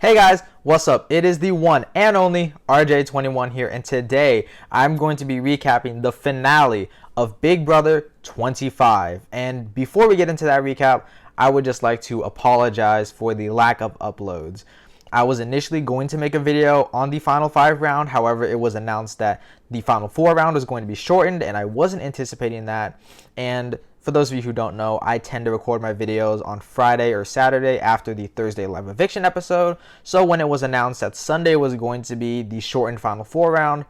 Hey guys, what's up? It is the one and only RJ21 here, and today I'm going to be recapping the finale of Big Brother 25. And before we get into that recap, I would just like to apologize for the lack of uploads. I was initially going to make a video on the Final 5 round, however, it was announced that the Final 4 round was going to be shortened, and I wasn't anticipating that. And for those of you who don't know, I tend to record my videos on Friday or Saturday after the Thursday live eviction episode. So when it was announced that Sunday was going to be the shortened Final 4 round,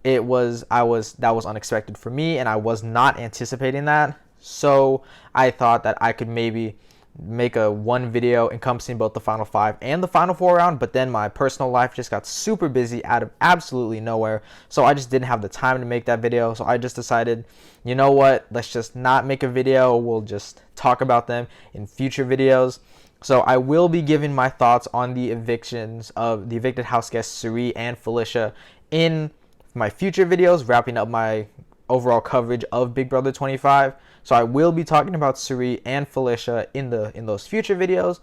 that was unexpected for me, and I was not anticipating that. So I thought that I could maybe make one video encompassing both the Final 5 and the Final 4 round, but then my personal life just got super busy out of absolutely nowhere, so I just didn't have the time to make that video. So I just decided, you know what, let's just not make a video, we'll just talk about them in future videos. So I will be giving my thoughts on the evictions of the evicted house guests Suri and Felicia in my future videos, wrapping up my overall coverage of Big Brother 25. So I will be talking about Suri and Felicia in those future videos.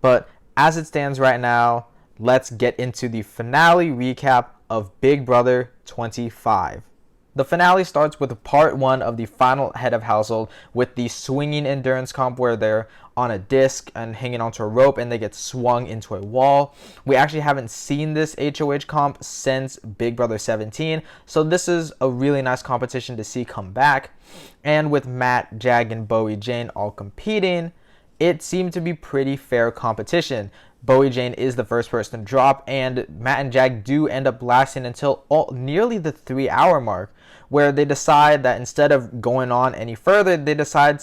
But as it stands right now, let's get into the finale recap of Big Brother 25. The finale starts with part 1 of the final head of household with the swinging endurance comp, where they're on a disc and hanging onto a rope and they get swung into a wall. We actually haven't seen this HOH comp since Big Brother 17, so this is a really nice competition to see come back. And with Matt, Jag, and Bowie Jane all competing, it seemed to be pretty fair competition. Bowie Jane is the first person to drop, and Matt and Jag do end up lasting until nearly the 3-hour mark, where they decide that instead of going on any further, they decide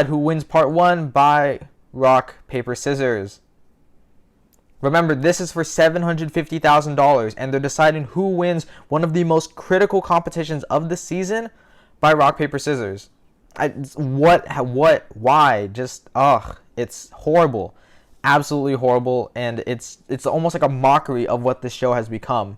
who wins part 1 by rock, paper, scissors. Remember, this is for $750,000, and they're deciding who wins one of the most critical competitions of the season by rock, paper, scissors. Why? Just, it's horrible. Absolutely horrible, and it's almost like a mockery of what this show has become.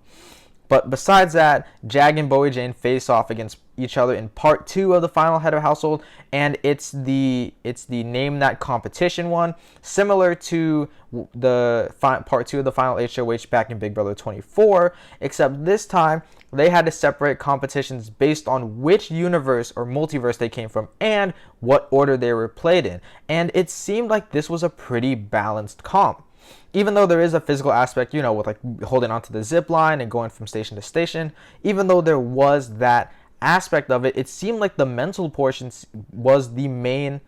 But besides that, Jag and Bowie Jane face off against each other in part 2 of the final head of household, and it's the name that competition one, similar to the part 2 of the final HOH back in Big Brother 24, except this time they had to separate competitions based on which universe or multiverse they came from and what order they were played in. And it seemed like this was a pretty balanced comp. Even though there is a physical aspect, with like holding onto the zip line and going from station to station, even though there was that aspect of it, it seemed like the mental portion was the main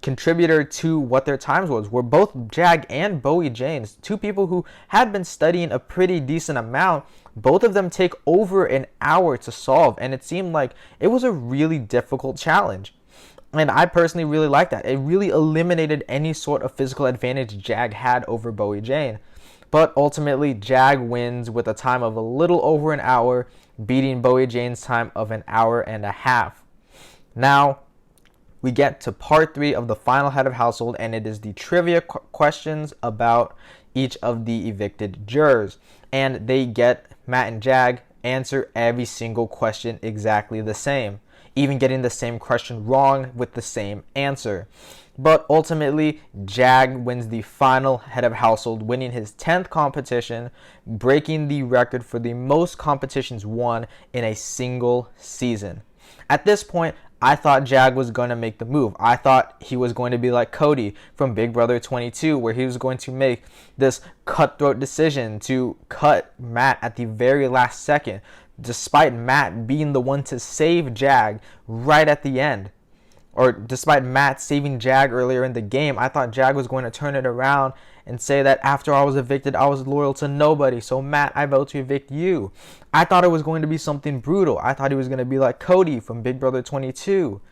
contributor to what their times was. Were both Jag and Bowie Jane, two people who had been studying a pretty decent amount, both of them take over an hour to solve, and it seemed like it was a really difficult challenge. And I personally really like that. It really eliminated any sort of physical advantage Jag had over Bowie Jane. But ultimately, Jag wins with a time of a little over an hour, beating Bowie Jane's time of an hour and a half. Now, we get to part 3 of the final head of household, and it is the trivia questions about each of the evicted jurors. And Matt and Jag answer every single question exactly the same, even getting the same question wrong with the same answer. But ultimately, Jag wins the final head of household, winning his 10th competition, breaking the record for the most competitions won in a single season. At this point, I thought Jag was going to make the move. I thought he was going to be like Cody from Big Brother 22, where he was going to make this cutthroat decision to cut Matt at the very last second, despite Matt being the one to save Jag right at the end. Or despite Matt saving Jag earlier in the game, I thought Jag was going to turn it around and say that after I was evicted, I was loyal to nobody. So Matt, I vote to evict you. I thought it was going to be something brutal. I thought he was going to be like Cody from Big Brother 22.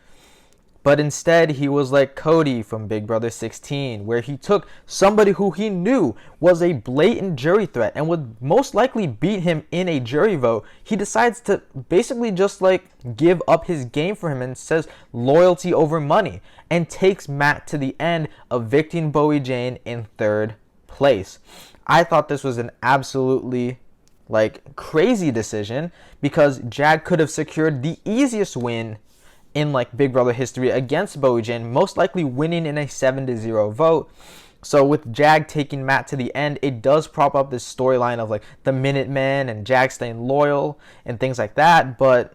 But instead, he was like Cody from Big Brother 16, where he took somebody who he knew was a blatant jury threat and would most likely beat him in a jury vote. He decides to basically just like give up his game for him and says loyalty over money, and takes Matt to the end, evicting Bowie Jane in 3rd place. I thought this was an absolutely crazy decision, because Jag could have secured the easiest win in Big Brother history against Bowie Jane, most likely winning in a 7-0 vote. So with Jag taking Matt to the end, it does prop up this storyline of like the Minutemen and Jag staying loyal and things like that. But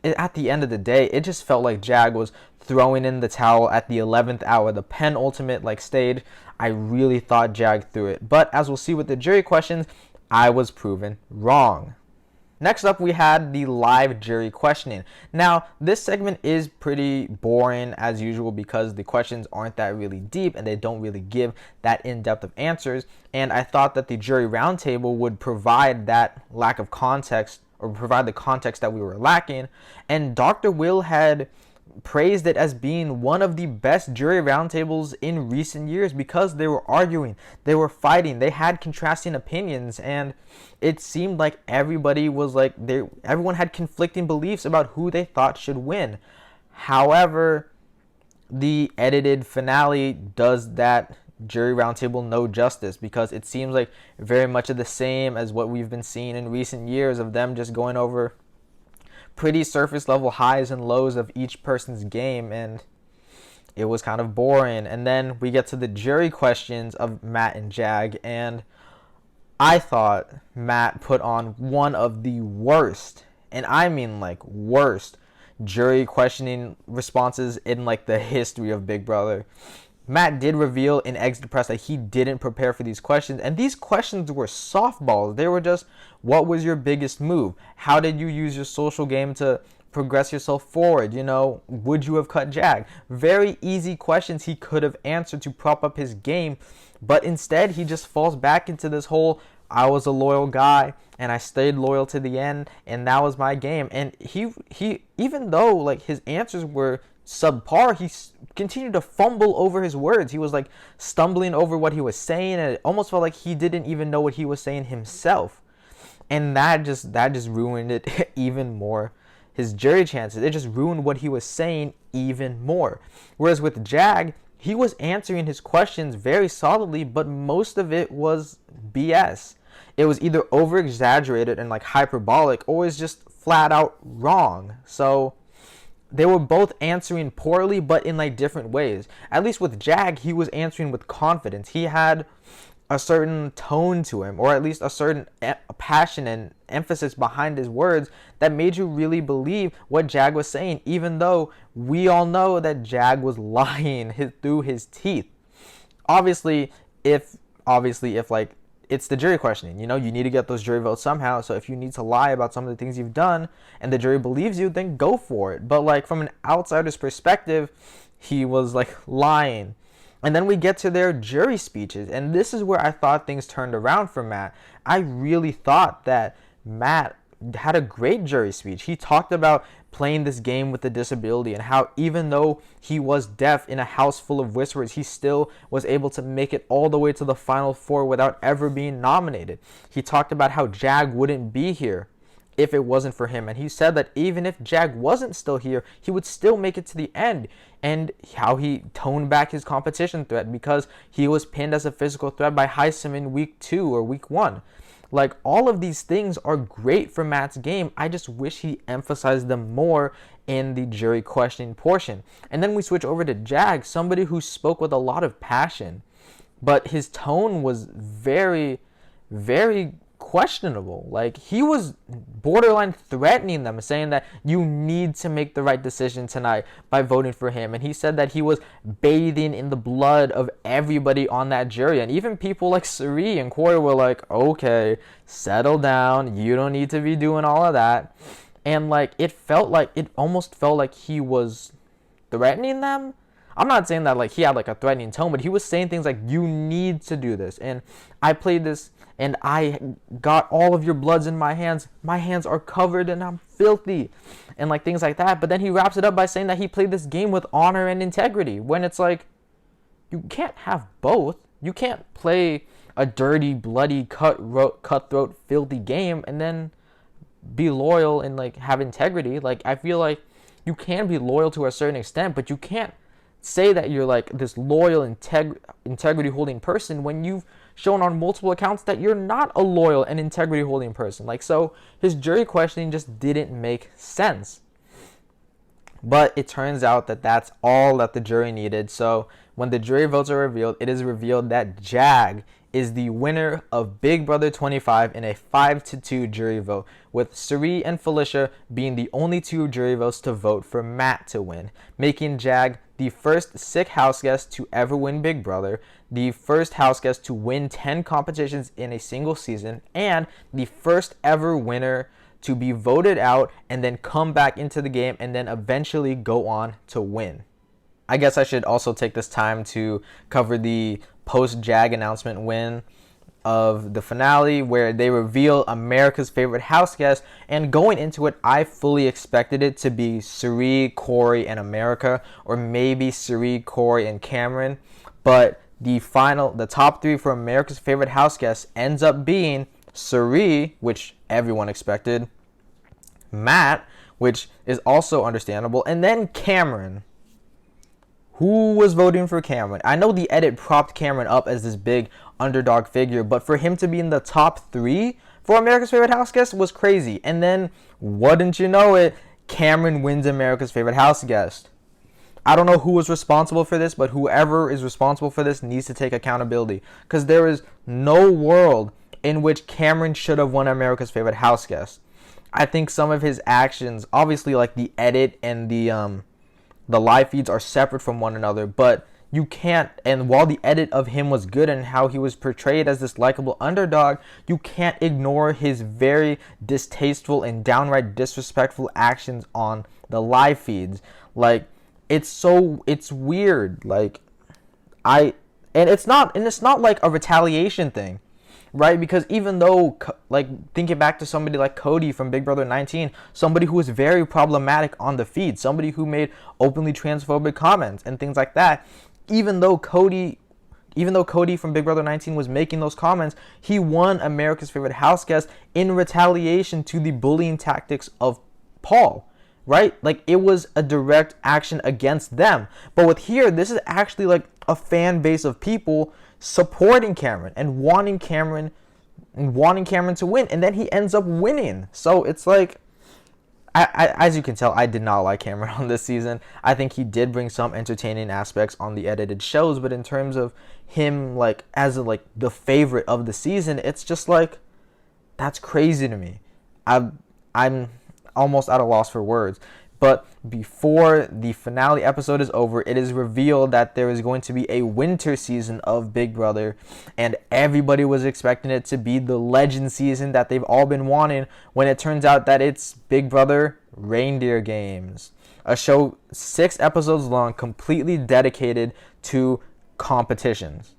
at the end of the day, it just felt like Jag was throwing in the towel at the 11th hour, the penultimate like stage. I really thought Jag threw it. But as we'll see with the jury questions, I was proven wrong. Next up, we had the live jury questioning. Now, this segment is pretty boring as usual because the questions aren't that really deep and they don't really give that in-depth of answers. And I thought that the jury roundtable would provide that lack of context, or provide the context that we were lacking. And Dr. Will had praised it as being one of the best jury roundtables in recent years because they were arguing, they were fighting, they had contrasting opinions, and it seemed like everybody was like everyone had conflicting beliefs about who they thought should win. However, the edited finale does that jury roundtable no justice because it seems like very much of the same as what we've been seeing in recent years of them just going over pretty surface level highs and lows of each person's game, and it was kind of boring. And then we get to the jury questions of Matt and Jag, and I thought Matt put on one of the worst, and I mean like worst, jury questioning responses in like the history of Big Brother. Matt did reveal in Exit the Press that he didn't prepare for these questions, and these questions were softballs. They were just, what was your biggest move? How did you use your social game to progress yourself forward? You know, would you have cut Jag? Very easy questions he could have answered to prop up his game, but instead he just falls back into this whole, I was a loyal guy and I stayed loyal to the end and that was my game. And he even though like his answers were subpar, he continued to fumble over his words. He was like stumbling over what he was saying, and it almost felt like he didn't even know what he was saying himself. And that just ruined it even more. His jury chances, it just ruined what he was saying even more. Whereas with Jag, he was answering his questions very solidly, but most of it was BS. It was either over exaggerated and like hyperbolic, or it's just flat out wrong. So they were both answering poorly, but in like different ways. At least with Jag, he was answering with confidence. He had a certain tone to him, or at least a certain passion and emphasis behind his words that made you really believe what Jag was saying, even though we all know that Jag was lying through his teeth. Obviously, if like it's the jury questioning, you know, you need to get those jury votes somehow. So if you need to lie about some of the things you've done and the jury believes you, then go for it. But like from an outsider's perspective, he was like lying. And then we get to their jury speeches, and this is where I thought things turned around for Matt. I really thought that Matt had a great jury speech. He talked about playing this game with a disability and how even though he was deaf in a house full of whisperers, he still was able to make it all the way to the final four without ever being nominated. He talked about how Jag wouldn't be here if it wasn't for him, and he said that even if Jag wasn't still here, he would still make it to the end, and how he toned back his competition threat because he was pinned as a physical threat by Heisem in week 2 or week 1. Like, all of these things are great for Matt's game. I just wish he emphasized them more in the jury questioning portion. And then we switch over to Jag, somebody who spoke with a lot of passion, but his tone was very, very questionable. Like, he was borderline threatening them, saying that you need to make the right decision tonight by voting for him. And he said that he was bathing in the blood of everybody on that jury. And even people like Sari and Corey were like, okay, settle down. You don't need to be doing all of that. And like, it almost felt like he was threatening them. I'm not saying that like he had like a threatening tone, but he was saying things like, you need to do this. And I played this and I got all of your bloods in my hands. My hands are covered and I'm filthy. And like things like that. But then he wraps it up by saying that he played this game with honor and integrity. When it's like, you can't have both. You can't play a dirty, bloody, cutthroat, filthy game and then be loyal and like have integrity. Like, I feel like you can be loyal to a certain extent, but you can't say that you're like this loyal integrity holding person when you've shown on multiple accounts that you're not a loyal and integrity holding person. Like, so his jury questioning just didn't make sense. But it turns out that that's all that the jury needed. So when the jury votes are revealed, it is revealed that Jag is the winner of Big Brother 25 in a 5-2 jury vote, with Suri and Felicia being the only two jury votes to vote for Matt to win, making Jag the first sick house guest to ever win Big Brother, the first house guest to win 10 competitions in a single season, and the first ever winner to be voted out and then come back into the game and then eventually go on to win. I guess I should also take this time to cover the post-Jag announcement win of the finale, where they reveal America's favorite house guest. And going into it, I fully expected it to be Suri, Corey, and America, or maybe Suri, Corey, and Cameron. But the top three for America's favorite house guest ends up being Suri, which everyone expected, Matt, which is also understandable, and then Cameron. Who was voting for Cameron? I know the edit propped Cameron up as this big underdog figure, but for him to be in the top three for America's favorite house guest was crazy. And then, wouldn't you know it, Cameron wins America's favorite house guest. I don't know who was responsible for this, but whoever is responsible for this needs to take accountability, because there is no world in which Cameron should have won America's favorite house guest. I think some of his actions, obviously like the edit and the live feeds are separate from one another, but you can't, and while the edit of him was good and how he was portrayed as this likable underdog, you can't ignore his very distasteful and downright disrespectful actions on the live feeds. Like, it's weird. Like, it's not like a retaliation thing, right? Because even though, like, thinking back to somebody like Cody from Big Brother 19, somebody who was very problematic on the feed, somebody who made openly transphobic comments and things like that, even though Cody from Big Brother 19 was making those comments, he won America's favorite house guest in retaliation to the bullying tactics of Paul, right? Like, it was a direct action against them. But with here, this is actually like a fan base of people supporting Cameron and wanting Cameron to win, and then he ends up winning. So it's like, I as you can tell, I did not like Cameron on this season. I think he did bring some entertaining aspects on the edited shows, but in terms of him like as the favorite of the season, it's just like, that's crazy to me. I'm almost at a loss for words. But before the finale episode is over, it is revealed that there is going to be a winter season of Big Brother, and everybody was expecting it to be the legend season that they've all been wanting, when it turns out that it's Big Brother Reindeer Games, a show 6 episodes long, completely dedicated to competitions.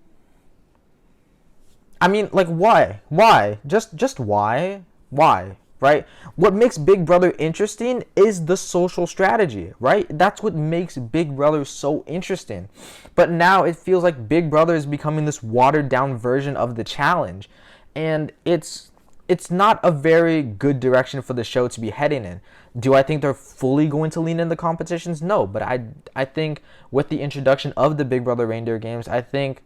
I mean, like, why? Just why? Right? What makes Big Brother interesting is the social strategy, right? That's what makes Big Brother so interesting. But now it feels like Big Brother is becoming this watered down version of the challenge. And it's not a very good direction for the show to be heading in. Do I think they're fully going to lean in the competitions? No, but I think with the introduction of the Big Brother Reindeer Games, I think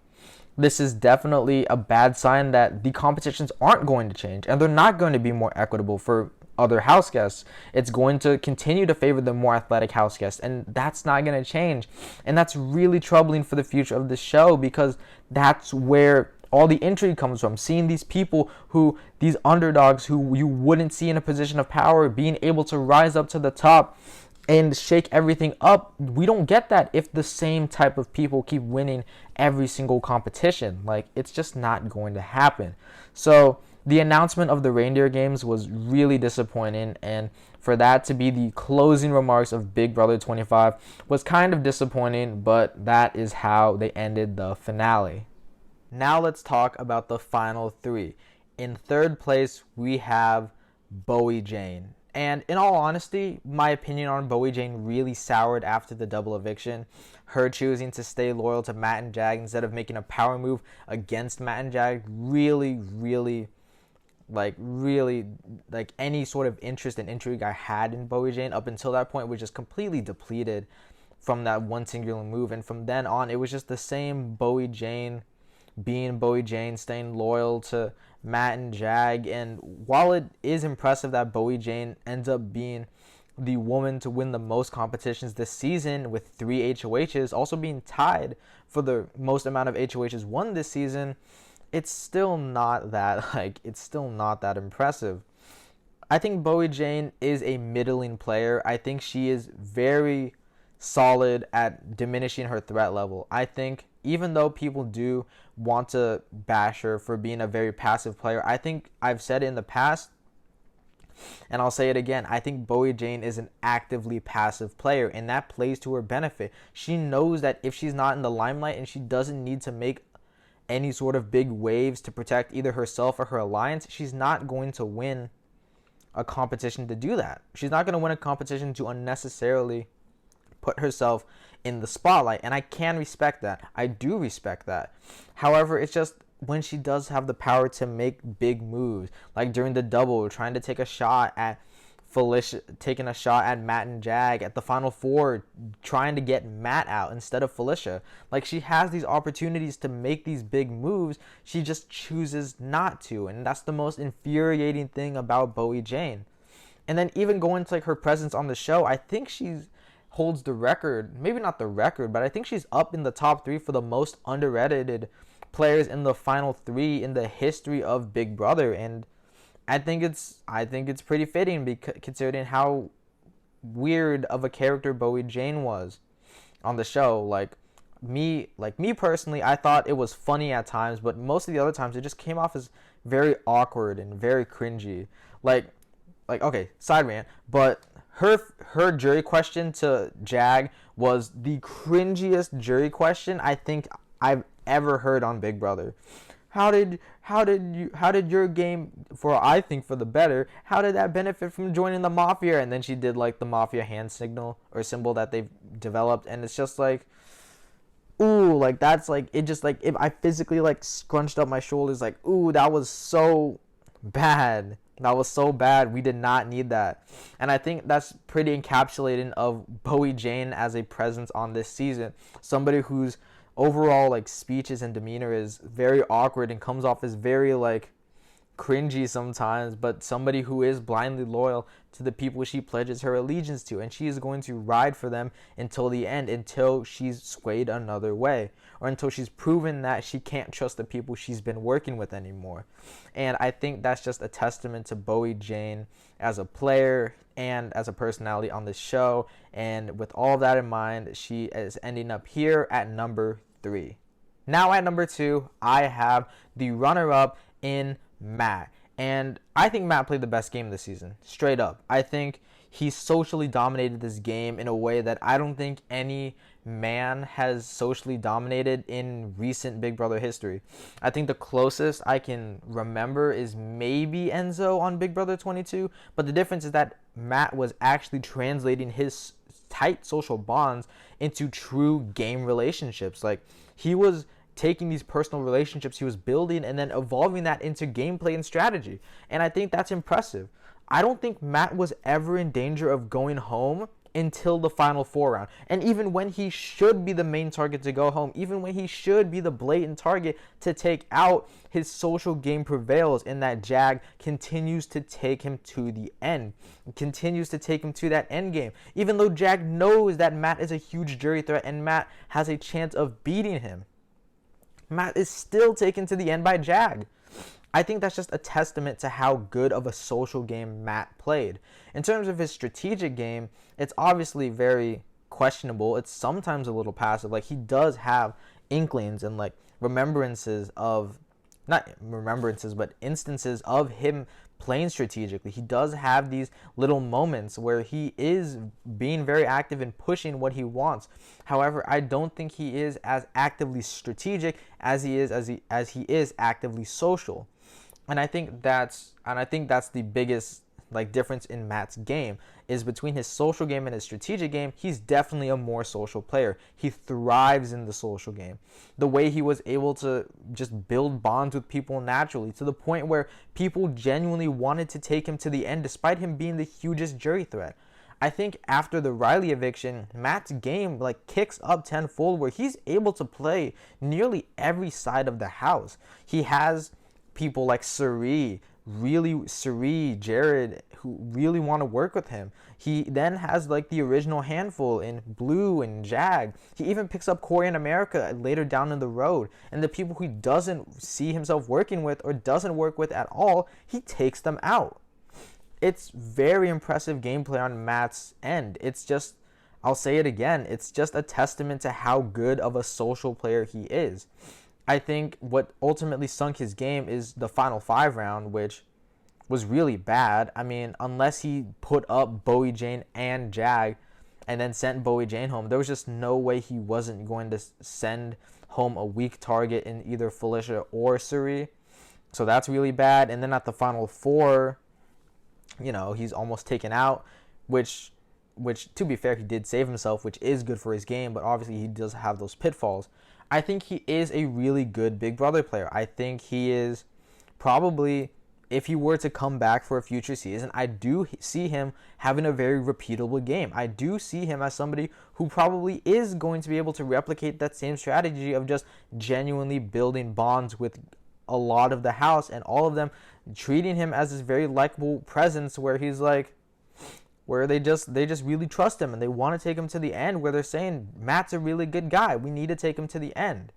this is definitely a bad sign that the competitions aren't going to change, and they're not going to be more equitable for other house guests. It's going to continue to favor the more athletic house guests, and that's not going to change. And that's really troubling for the future of the show, because that's where all the intrigue comes from. Seeing these people these underdogs who you wouldn't see in a position of power, being able to rise up to the top and shake everything up. We don't get that if the same type of people keep winning every single competition. Like, it's just not going to happen. So the announcement of the Reindeer Games was really disappointing, and for that to be the closing remarks of Big Brother 25 was kind of disappointing, but that is how they ended the finale. Now let's talk about the final 3. In third place, we have Bowie Jane. And in all honesty, my opinion on Bowie Jane really soured after the double eviction. Her choosing to stay loyal to Matt and Jag instead of making a power move against Matt and Jag really, any sort of interest and intrigue I had in Bowie Jane up until that point was just completely depleted from that one singular move. And from then on, it was just the same Bowie Jane being Bowie Jane, staying loyal to Matt and Jag. And while it is impressive that Bowie Jane ends up being the woman to win the most competitions this season with 3 HOHs, also being tied for the most amount of HOHs won this season, it's still not that impressive. I think Bowie Jane is a middling player. I think she is very solid at diminishing her threat level. I think even though people do want to bash her for being a very passive player, I think I've said it in the past, and I'll say it again. I think Bowie Jane is an actively passive player, and that plays to her benefit. She knows that if she's not in the limelight and she doesn't need to make any sort of big waves to protect either herself or her alliance, she's not going to win a competition to do that. She's not going to win a competition to unnecessarily put herself in the spotlight, and I can respect that. I do respect that. However, it's just when she does have the power to make big moves, like during the double, trying to take a shot at Felicia, taking a shot at Matt and Jag at the Final Four, trying to get Matt out instead of Felicia. Like, she has these opportunities to make these big moves. She just chooses not to, and that's the most infuriating thing about Bowie Jane. And then even going to like her presence on the show, I think she holds the record, maybe not the record, but I think she's up in the top 3 for the most underrated players in the Final 3 in the history of Big Brother. And I think it's pretty fitting, because considering how weird of a character Bowie Jane was on the show. Like me personally, I thought it was funny at times, but most of the other times it just came off as very awkward and very cringy. Like okay, side rant, but her jury question to Jag was the cringiest jury question I think I've ever heard on Big Brother. How did your game, I think for the better, how did that benefit from joining the Mafia? And then she did like the Mafia hand signal or symbol that they've developed, and it's just like, ooh, like that's like, it just like, if I physically like scrunched up my shoulders, like, ooh, that was so bad. That was so bad. We did not need that. And I think that's pretty encapsulating of Bowie Jane as a presence on this season. Somebody whose overall like speeches and demeanor is very awkward and comes off as very like cringy sometimes, but somebody who is blindly loyal to the people she pledges her allegiance to, and she is going to ride for them until the end, until she's swayed another way, or until she's proven that she can't trust the people she's been working with anymore. And I think that's just a testament to Bowie Jane as a player and as a personality on the show. And with all of that in mind, she is ending up here at number 3. Now at number 2, I have the runner-up in Matt. And I think Matt played the best game this season, straight up. I think he socially dominated this game in a way that I don't think any man has socially dominated in recent Big Brother history. I think the closest I can remember is maybe Enzo on Big Brother 22, but the difference is that Matt was actually translating his tight social bonds into true game relationships. Like, he was taking these personal relationships he was building and then evolving that into gameplay and strategy. And I think that's impressive. I don't think Matt was ever in danger of going home until the Final Four round. And even when he should be the main target to go home, even when he should be the blatant target to take out, his social game prevails, and that Jag continues to take him to the end. Continues to take him to that end game. Even though Jag knows that Matt is a huge jury threat and Matt has a chance of beating him, Matt is still taken to the end by Jag. I think that's just a testament to how good of a social game Matt played. In terms of his strategic game, it's obviously very questionable. It's sometimes a little passive. Like, he does have inklings and like remembrances of, not remembrances, but instances of him playing strategically. He does have these little moments where he is being very active and pushing what he wants. However, I don't think he is as actively strategic as he is actively social. And I think that's the biggest like difference in Matt's game, is between his social game and his strategic game. He's definitely a more social player. He thrives in the social game. The way he was able to just build bonds with people naturally, to the point where people genuinely wanted to take him to the end despite him being the hugest jury threat. I think after the Riley eviction, Matt's game like kicks up tenfold, where he's able to play nearly every side of the house. He has people like Suri, really Suri, Jared, who really want to work with him. He then has like the original handful in Blue and Jag. He even picks up Corey in America later down in the road. And the people he doesn't see himself working with or doesn't work with at all, he takes them out. It's very impressive gameplay on Matt's end. It's just, I'll say it again, it's just a testament to how good of a social player he is. I think what ultimately sunk his game is the final 5 round, which was really bad. I mean, unless he put up Bowie Jane and Jag and then sent Bowie Jane home, there was just no way he wasn't going to send home a weak target in either Felicia or Suri. So that's really bad. And then at the final 4, he's almost taken out, which to be fair, he did save himself, which is good for his game, but obviously he does have those pitfalls. I think he is a really good Big Brother player. I think he is probably, if he were to come back for a future season, I do see him having a very repeatable game. I do see him as somebody who probably is going to be able to replicate that same strategy of just genuinely building bonds with a lot of the house and all of them treating him as this very likable presence where he's like, where they just really trust him and they want to take him to the end, where they're saying Matt's a really good guy, we need to take him to the end.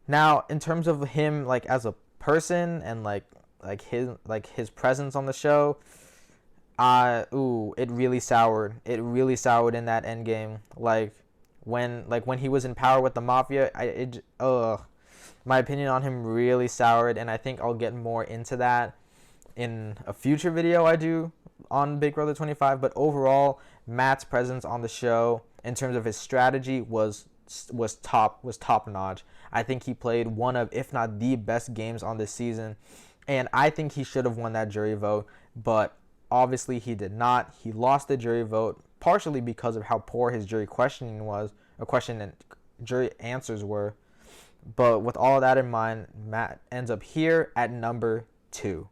Now, in terms of him like as a person and like his presence on the show, it really soured. It really soured in that end game. When he was in power with the mafia, my opinion on him really soured, and I think I'll get more into that in a future video I do on Big Brother 25. But overall, Matt's presence on the show in terms of his strategy was top notch. I think he played one of, if not the best games on this season, and I think he should have won that jury vote, but obviously he did not. He lost the jury vote partially because of how poor his jury question and jury answers were. But with all of that in mind, Matt ends up here at number 2.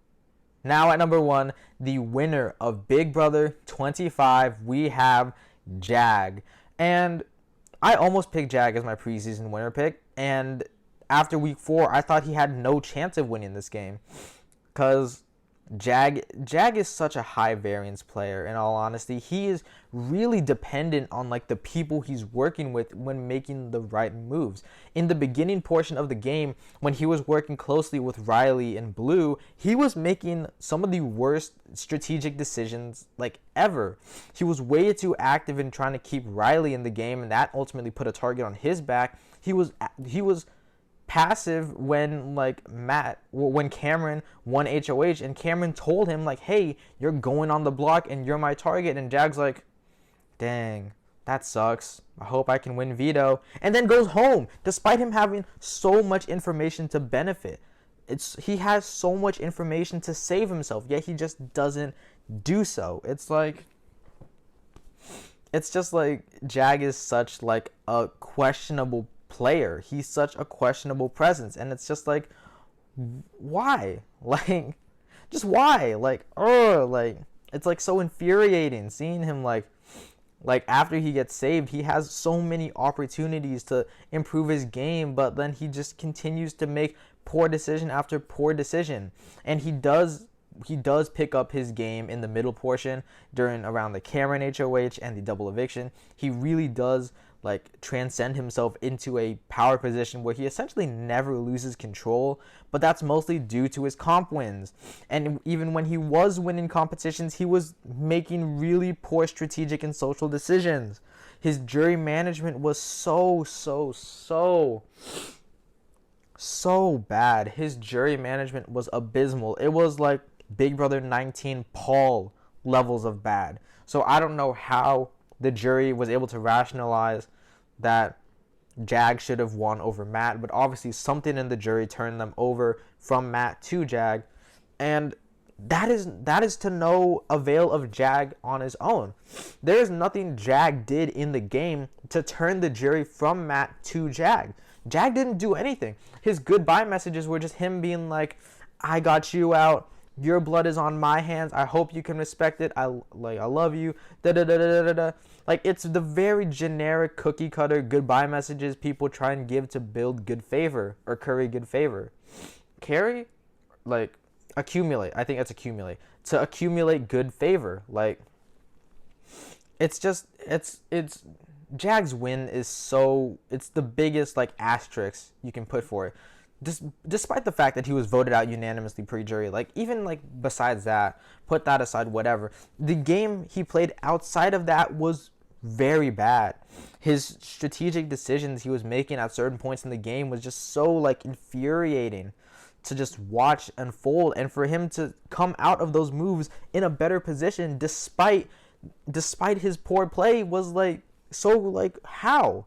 Now at number 1, the winner of Big Brother 25, we have Jag. And I almost picked Jag as my preseason winner pick. And after week 4, I thought he had no chance of winning this game. Because Jag is such a high variance player, in all honesty. He is really dependent on like the people he's working with when making the right moves. In the beginning portion of the game, when he was working closely with Riley and Blue, he was making some of the worst strategic decisions like ever. He was way too active in trying to keep Riley in the game, and that ultimately put a target on his back. He was passive when Cameron won HOH and Cameron told him like, hey, you're going on the block and you're my target, and Jag's like, dang, that sucks, I hope I can win veto, and then goes home despite him having so much information to benefit. He has so much information to save himself, yet he just doesn't do so. It's just like Jag is such like a questionable player. He's such a questionable presence, and it's just like, why? Like, just why? It's like so infuriating seeing him like after he gets saved, he has so many opportunities to improve his game, but then he just continues to make poor decision after poor decision. And he does pick up his game in the middle portion during around the Cameron HOH and the double eviction. He really does like transcend himself into a power position where he essentially never loses control, but that's mostly due to his comp wins. And even when he was winning competitions, he was making really poor strategic and social decisions. His jury management was so bad. His jury management was abysmal. It was like Big Brother 19 Paul levels of bad. So I don't know how the jury was able to rationalize that Jag should have won over Matt, but obviously something in the jury turned them over from Matt to Jag, and that is to no avail of Jag on his own. There is nothing Jag did in the game to turn the jury from Matt to Jag. Jag didn't do anything. His goodbye messages were just him being like, I got you out, your blood is on my hands, I hope you can respect it, I love you, Like, it's the very generic cookie cutter goodbye messages people try and give to build good favor or curry good favor. Carrie, like, accumulate. I think it's accumulate. To accumulate good favor. Like, it's just, it's Jag's win is so, it's the biggest, like, asterisk you can put for it. Despite the fact that he was voted out unanimously pre-jury, like, even, like, besides that, put that aside, whatever, the game he played outside of that was very bad. His strategic decisions he was making at certain points in the game was just so, like, infuriating to just watch unfold, and for him to come out of those moves in a better position despite his poor play was, like, so, like, how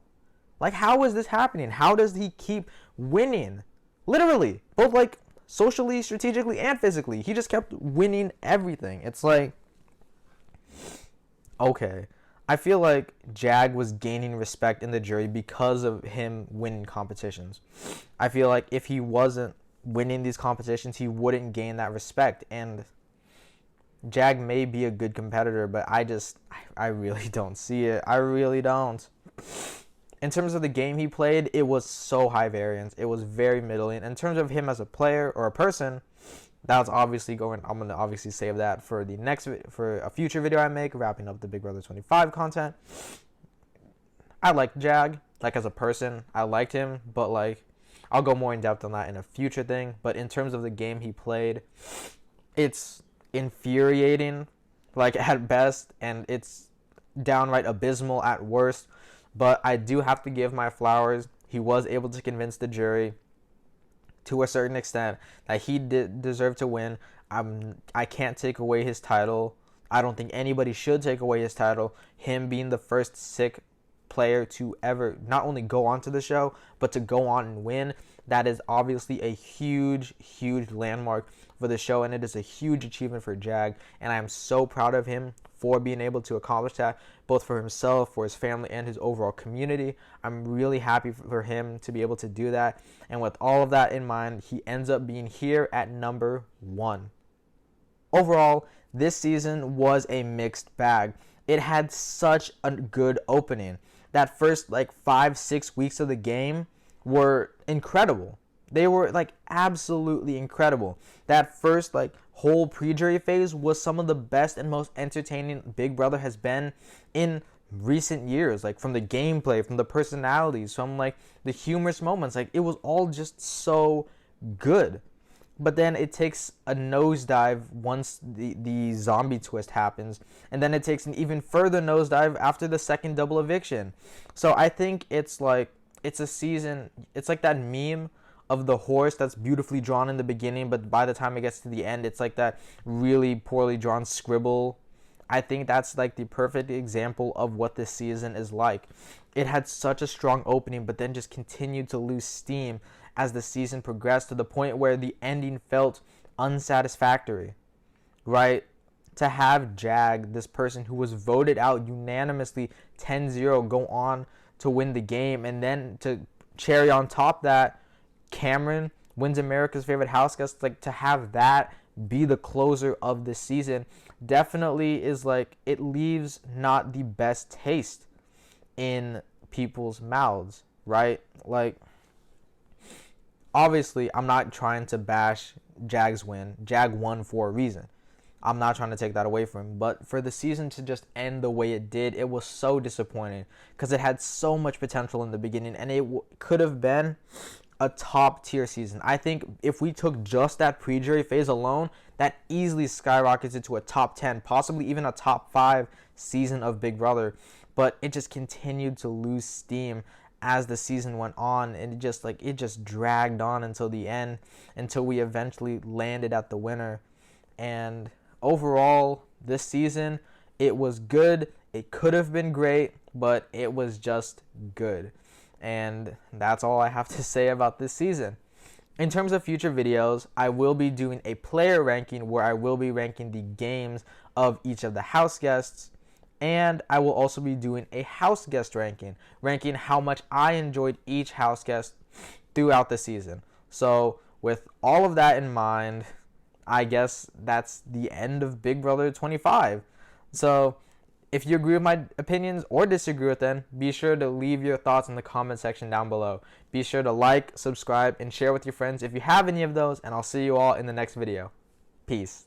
is this happening? How does he keep winning? Literally, both, like, socially, strategically, and physically. He just kept winning everything. It's like, okay, I feel like Jag was gaining respect in the jury because of him winning competitions. I feel like if he wasn't winning these competitions, he wouldn't gain that respect. And Jag may be a good competitor, but I really don't see it. I really don't. In terms of the game he played, it was so high variance. It was very middling. In terms of him as a player or a person, that's obviously I'm going to obviously save that for for a future video I make, wrapping up the Big Brother 25 content. I like Jag. Like, as a person, I liked him, but, like, I'll go more in depth on that in a future thing. But in terms of the game he played, it's infuriating, like, at best, and it's downright abysmal at worst. But I do have to give my flowers. He was able to convince the jury to a certain extent that he did deserve to win. I can't take away his title. I don't think anybody should take away his title. Him being the first Sikh player to ever not only go on to the show, but to go on and win, that is obviously a huge landmark for the show, and it is a huge achievement for Jag, and I am so proud of him for being able to accomplish that, both for himself, for his family, and his overall community. I'm really happy for him to be able to do that, and with all of that in mind, he ends up being here at number 1. Overall, this season was a mixed bag. It had such a good opening. That first, like, 5-6 weeks of the game were incredible. They were, like, absolutely incredible. That first, like, whole pre-jury phase was some of the best and most entertaining Big Brother has been in recent years. Like, from the gameplay, from the personalities, from, like, the humorous moments. Like, it was all just so good. But then it takes a nosedive once the zombie twist happens. And then it takes an even further nosedive after the second double eviction. So I think it's like, it's a season, it's like that meme of the horse that's beautifully drawn in the beginning, but by the time it gets to the end, it's like that really poorly drawn scribble. I think that's like the perfect example of what this season is like. It had such a strong opening, but then just continued to lose steam as the season progressed to the point where the ending felt unsatisfactory, right? To have Jag, this person who was voted out unanimously 10-0, go on to win the game, and then to cherry on top that, Cameron wins America's Favorite House Guest, like, to have that be the closer of this season definitely is like, it leaves not the best taste in people's mouths, right? Like, obviously, I'm not trying to bash Jag's win. Jag won for a reason. I'm not trying to take that away from him. But for the season to just end the way it did, it was so disappointing because it had so much potential in the beginning, and it could have been a top tier season. I think if we took just that pre-jury phase alone, that easily skyrockets it to a top 10, possibly even a top 5 season of Big Brother. But it just continued to lose steam as the season went on, and it just dragged on until the end, until we eventually landed at the winner. And overall, this season, it was good. It could have been great, but it was just good. And that's all I have to say about this season. In terms of future videos, I will be doing a player ranking where I will be ranking the games of each of the house guests. And I will also be doing a house guest ranking how much I enjoyed each house guest throughout the season. So with all of that in mind, I guess that's the end of Big Brother 25. So if you agree with my opinions or disagree with them, be sure to leave your thoughts in the comment section down below. Be sure to like, subscribe, and share with your friends if you have any of those, and I'll see you all in the next video. Peace.